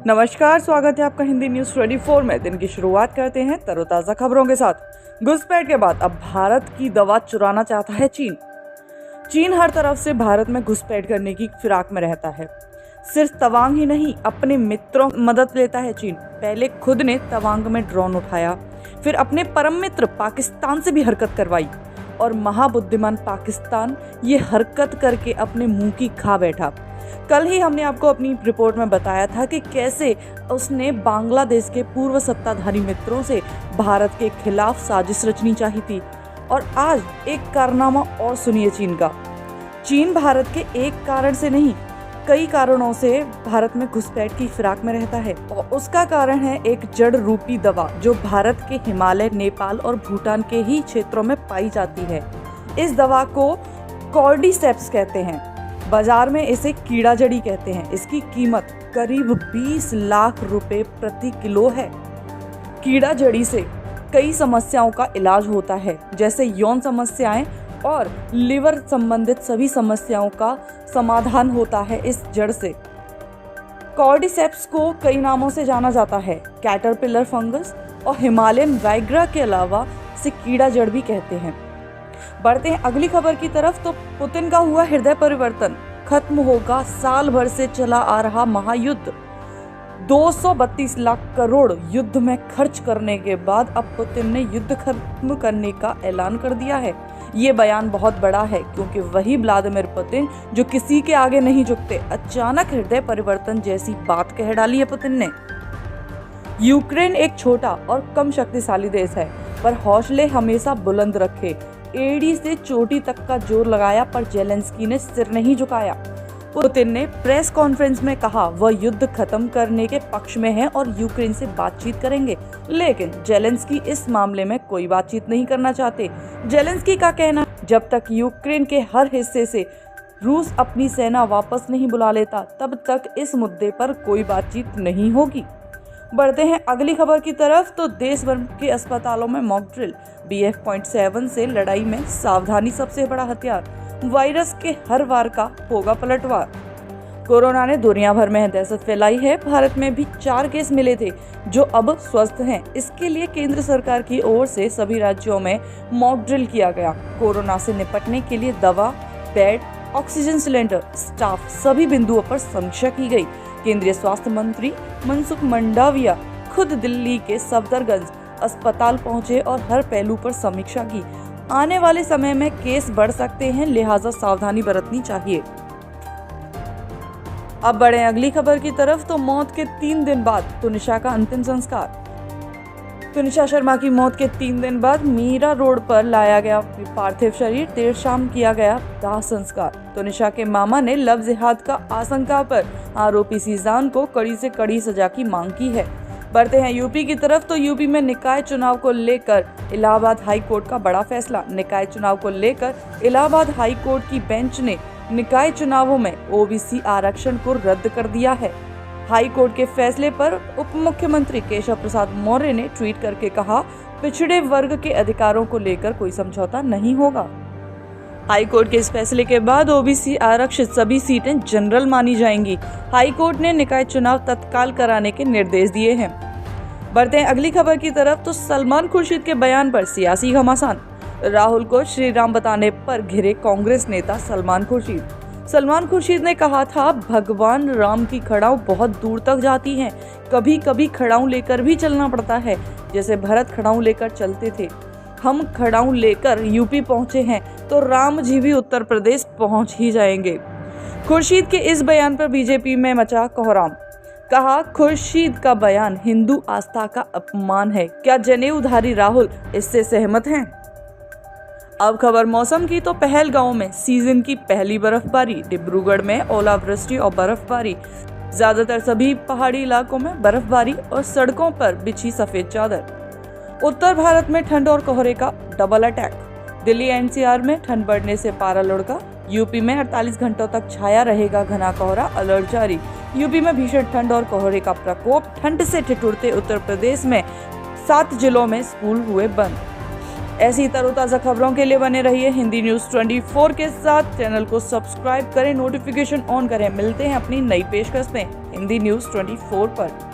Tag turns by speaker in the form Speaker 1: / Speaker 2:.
Speaker 1: नमस्कार, स्वागत है आपका हिंदी न्यूज 24 में। दिन की शुरुआत करते हैं तरोताजा खबरों के साथ। घुसपैठ के बाद अब भारत की दवा चुराना चाहता है चीन हर तरफ से भारत में घुसपैठ करने की फिराक में रहता है। सिर्फ तवांग ही नहीं, अपने मित्रों मदद लेता है चीन। पहले खुद ने तवांग में ड्रोन उठाया, फिर अपने परम मित्र पाकिस्तान से भी हरकत करवाई और महाबुद्धिमान पाकिस्तान ये हरकत करके अपने मुंह की खा बैठा। कल ही हमने आपको अपनी रिपोर्ट में बताया था कि कैसे उसने बांग्लादेश के पूर्व सत्ताधारी मित्रों से भारत के खिलाफ साजिश रचनी चाहिए थी। और आज एक कारनामा और सुनिए चीन का। चीन भारत के एक कारण से नहीं, कई कारणों से भारत में घुसपैठ की फिराक में रहता है और उसका कारण है एक जड़ रूपी दवा जो भारत के हिमालय, नेपाल और भूटान के ही क्षेत्रों में पाई जाती है। इस दवा को कॉर्डिसेप्स कहते हैं, बाजार में इसे कीड़ा जड़ी कहते हैं। इसकी कीमत करीब 20 लाख रुपए प्रति किलो है। कीड़ा जड़ी से कई समस्याओं का इलाज होता है, जैसे यौन समस्याएं और लिवर संबंधित सभी समस्याओं का समाधान होता है इस जड़ से। कॉर्डिसेप्स को कई नामों से जाना जाता है, कैटरपिलर फंगस और हिमालयन वाइग्रा के अलावा इसे कीड़ा जड़ भी कहते हैं। बढ़ते हैं अगली खबर की तरफ। तो पुतिन का हुआ हृदय परिवर्तन, खत्म होगा साल भर से चला आ रहा महायुद्ध। 232 लाख करोड़ युद्ध में खर्च करने के बाद अब पुतिन ने युद्ध खत्म करने का ऐलान कर दिया है। ये बयान बहुत बड़ा है क्योंकि वही व्लादिमीर पुतिन जो किसी के आगे नहीं झुकते, अचानक हृदय परिवर्तन जैसी बात कह डाली है पुतिन ने। यूक्रेन एक छोटा और कम शक्तिशाली देश है, पर हौसले हमेशा बुलंद रखे। एड़ी से चोटी तक का जोर लगाया पर जेलेंस्की ने सिर नहीं झुकाया। पुतिन ने प्रेस कॉन्फ्रेंस में कहा वह युद्ध खत्म करने के पक्ष में है और यूक्रेन से बातचीत करेंगे, लेकिन जेलेंस्की इस मामले में कोई बातचीत नहीं करना चाहते। जेलेंस्की का कहना, जब तक यूक्रेन के हर हिस्से से रूस अपनी सेना वापस नहीं बुला लेता तब तक इस मुद्दे पर कोई बातचीत नहीं होगी। बढ़ते हैं अगली खबर की तरफ। तो देश भर के अस्पतालों में मॉक ड्रिल, BF.7 से लड़ाई में सावधानी सबसे बड़ा हथियार। वायरस के हर वार का होगा पलटवार। कोरोना ने दुनिया भर में दहशत फैलाई है। भारत में भी 4 केस मिले थे जो अब स्वस्थ हैं। इसके लिए केंद्र सरकार की ओर से सभी राज्यों में मॉक ड्रिल किया गया। कोरोना से निपटने के लिए दवा, बेड, ऑक्सीजन सिलेंडर, स्टाफ सभी बिंदुओं पर समीक्षा की गई। केंद्रीय स्वास्थ्य मंत्री मनसुख मंडाविया खुद दिल्ली के सफदरगंज अस्पताल पहुंचे और हर पहलू पर समीक्षा की। आने वाले समय में केस बढ़ सकते हैं, लिहाजा सावधानी बरतनी चाहिए। अब बढ़े अगली खबर की तरफ। तो मौत के 3 दिन बाद तुनिशा का अंतिम संस्कार। तुनिशा शर्मा की मौत के 3 दिन बाद मीरा रोड पर लाया गया पार्थिव शरीर, देर शाम किया गया दाह संस्कार। तुनिशा के मामा ने लव जिहाद का आशंका पर आरोपी सीजान को कड़ी से कड़ी सजा की मांग की है। बढ़ते हैं यूपी की तरफ। तो यूपी में निकाय चुनाव को लेकर इलाहाबाद हाई कोर्ट का बड़ा फैसला। निकाय चुनाव को लेकर इलाहाबाद हाई कोर्ट की बेंच ने निकाय चुनावों में ओबीसी आरक्षण को रद्द कर दिया है। हाई कोर्ट के फैसले पर उप मुख्यमंत्री केशव प्रसाद मौर्य ने ट्वीट करके कहा, पिछड़े वर्ग के अधिकारों को लेकर कोई समझौता नहीं होगा। हाई कोर्ट के इस फैसले के बाद ओबीसी आरक्षित सभी सीटें जनरल मानी जाएंगी। हाई कोर्ट ने निकाय चुनाव तत्काल कराने के निर्देश दिए हैं। बढ़ते हैं अगली खबर की तरफ। तो सलमान खुर्शीद के बयान पर सियासी घमासान। राहुल को श्री राम बताने पर घिरे कांग्रेस नेता सलमान खुर्शीद। सलमान खुर्शीद ने कहा था, भगवान राम की खड़ाऊ बहुत दूर तक जाती हैं, कभी कभी खड़ाऊ लेकर भी चलना पड़ता है, जैसे भरत खड़ाऊ लेकर चलते थे। हम खड़ाऊ लेकर यूपी पहुंचे हैं तो राम जी भी उत्तर प्रदेश पहुंच ही जाएंगे। खुर्शीद के इस बयान पर बीजेपी में मचा कोहराम। कहा, खुर्शीद का बयान हिंदू आस्था का अपमान है। क्या जनेऊधारी राहुल इससे सहमत हैं? अब खबर मौसम की। तो पहलगांव में सीजन की पहली बर्फबारी, डिब्रूगढ़ में ओलावृष्टि और बर्फबारी, ज्यादातर सभी पहाड़ी इलाकों में बर्फबारी और सड़कों पर बिछी सफेद चादर। उत्तर भारत में ठंड और कोहरे का डबल अटैक। दिल्ली एनसीआर में ठंड बढ़ने से पारा लुढ़का। यूपी में 48 घंटों तक छाया रहेगा घना कोहरा, अलर्ट जारी। यूपी में भीषण ठंड और कोहरे का प्रकोप। ठंड से ठिठुरते उत्तर प्रदेश में 7 जिलों में स्कूल हुए बंद। ऐसी तरोताज़ा खबरों के लिए बने रहिए हिंदी न्यूज़ 24 के साथ। चैनल को सब्सक्राइब करें, नोटिफिकेशन ऑन करें। मिलते हैं अपनी नई पेशकश में हिंदी न्यूज़ 24 पर।